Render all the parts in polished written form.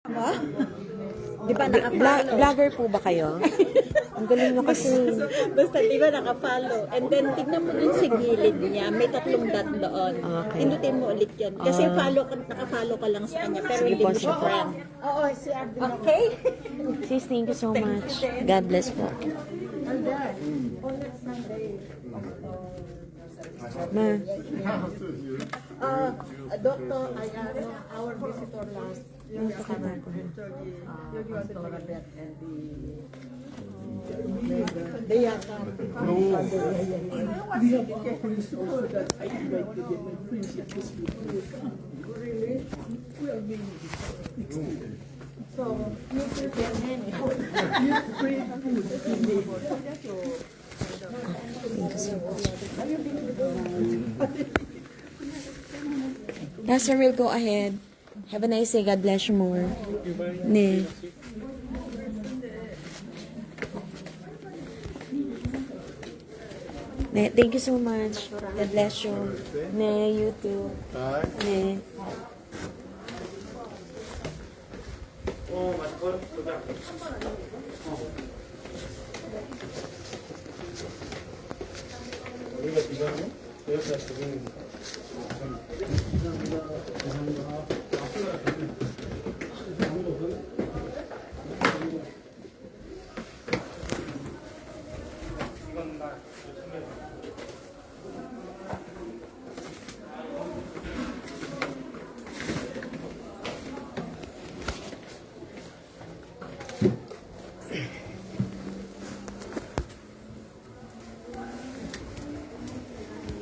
Ha? Di ba naka-follow? Vlogger po ba kayo? Ang galing nyo kasi. Basta di ba naka-follow. And then tignan mo dun sa gilid niya, may tatlong dot doon. Okay. Pindutin mo ulit yun. Kasi naka-follow ka lang sa kanya, pero Sige hindi po, mo siya sige. friend. Oo, si Adrian. Okay? Sis, thank you so much. God bless po. Ma, Doctor, our visitor last year, Pastora Beth and the Yakam. So, you prepare many. You Pastor will go ahead. Have a nice day. God bless you more. Ne. Ne, thank you so much. God bless you. Ne, you too. Ne.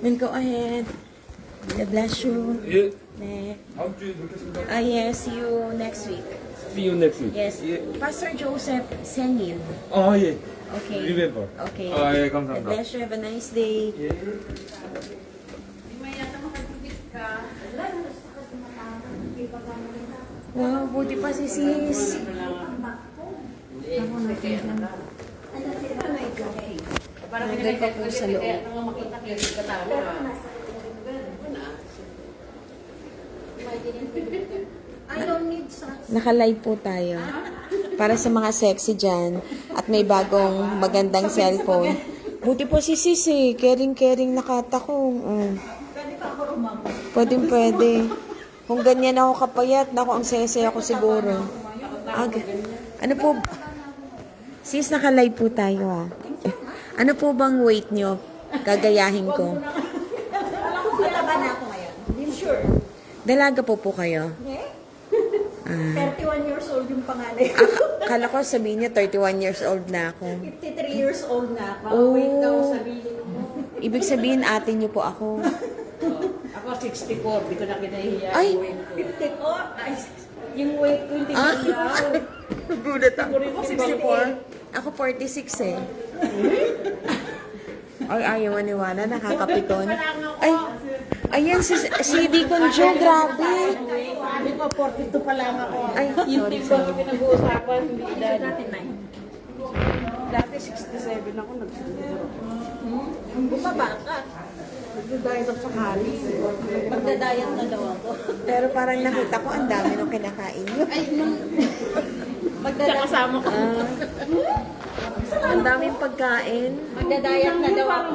Will go ahead. God bless you. 예, Ne. 다음 주에 뵙겠습니다. Yes, see you next week. See you next week. Yes. 예. Pastor Joseph Senil. 아, 예. Okay. Remember. Okay. 아, 예, God 감사합니다. bless you. Have a nice day. 예. Wow, buti pa si sis. Nandun pa po sa loob. I don't need such. Naka-live po tayo. Para sa mga sexy dyan. At may bagong magandang cellphone. Buti po si sis eh. Caring-caring nakatakong. Pwede pa ako rumamo. Pwede. Kung ganyan ako kapayat, naku, ang saya-saya ko siguro. Ano po? Sis, naka-live po tayo ah. Ano po bang weight nyo? Gagayahin ko. Mataba na ako ngayon. I'm sure. Dalaga po kayo. Eh? 31 years old yung panganay ko. Kala ko sabihin niya 31 years old na ako. 53 years old na ako. Oh. Wait daw sabihin mo. Ibig sabihin atin niyo po ako. Ako 64, di ko na kinahiya. Ay! 54? Ay, Yung weight ko hindi Ah! ko Gulat ako. 64? Ako 46 eh. Ay, ayaw maniwala. Nakakapiton. Ay! Ayan, si Deacon Joe, grabe. Sabi ko, 42 pa lang ako. Ay, Yung sorry, timbang sorry. pinag-uusapan, hindi edad. Dati 67 ako, nagsiguro. Bumaba ka. Nagdadayat ako sa kali. Magdadayat na daw ako. Pero parang nakita ko, ang dami nung kinakain niyo. Magdadayat, Kasama ko. Ang daming pagkain. magdadayat na daw ako.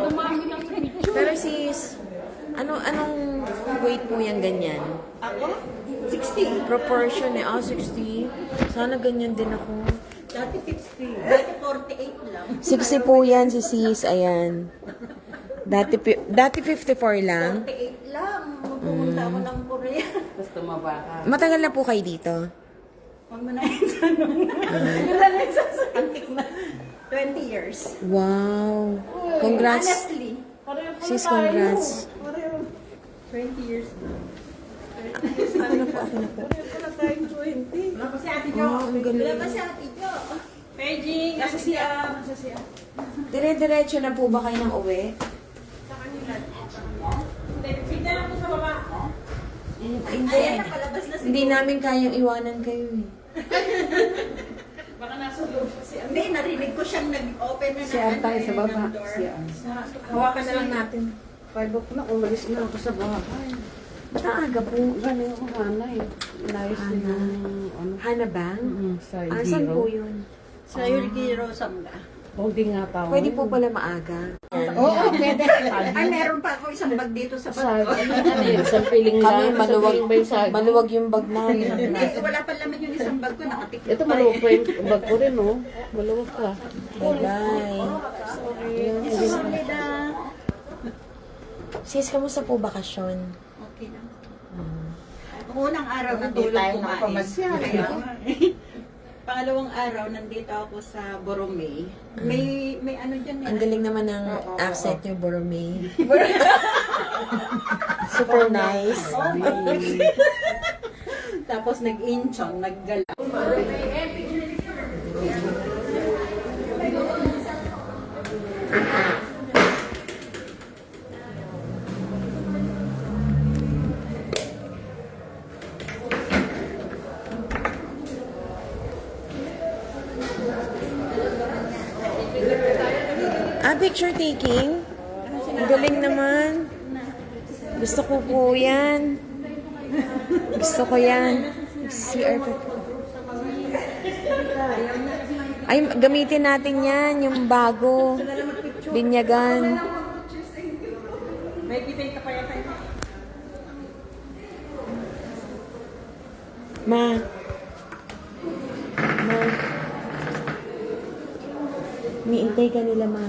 Pero sis, anong weight po yan ganyan? Ako? 60. Proportion eh. 60. Sana ganyan din ako. Dati 60. Dati 48 lang. 60 po yan si sis. Ayan. Dati 54 lang. 48 lang. Pumunta ako ng Korea. Tapos tumaba ka. Matagal na po kayo dito. Huwag mo na yung tanong. Wala na yung sasakantik na. 20 years. Wow. Congrats. Honestly. Sis, congrats. 20 years na. Ako na po. Wala tayong 20. Wala pa si Ate Jo. Oh, ang galing. Wala pa si Ate Jo. Paging, nasa siya. Dire-diretso na po ba kayo ng uwi? Hindi lang po sa baba. Hindi. Ayan, nakalabas na si Hindi namin kayang iwanan kayo eh. Baka nasa loob pa si Ate. Hindi, narinig ko siyang nag-open na Siya tayo sa baba. ng door. Siya. Hawakan na lang natin. 5 o'clock, umalis na ako sa bahay. Ba't ang aga po? Galing ako Hana eh. Inayos din Hana. yung ano. Hana Bang? Sa Ah, saan po Igiro. yun? Sa Igiro, Samga. Holding nga tao. Pwede po pala maaga. Oo, pwede. Ay, meron pa ako isang bag dito sa Sa, bag. ano yun, sa piling Kami, lang. maluwag, Sa piling ba yung sagi? maluwag yung bag namin. Wala pa laman yung isang bag ko, nakatikip Ito pa maluwag eh. pa yung bag ko rin, oh. Maluwag ka. Bye-bye. Sorry na. Sis, kamusta po bakasyon? Okay lang. Unang araw nandito tayo kumain. Kaya nga eh. Pangalawang araw nandito ako sa Boromay. May ano dyan Ang eh. galing naman ng accent niyo, Boromay. Super nice. Tapos nag-inchon, naggala. Ah, picture taking? Ang galing naman. Gusto ko po yan. Gusto ko yan. CR pa po. Ay, gamitin natin yan, yung bago. Binyagan. May kitay ka pa yata yun. Ma. Ma. Niintay ka nila, ma.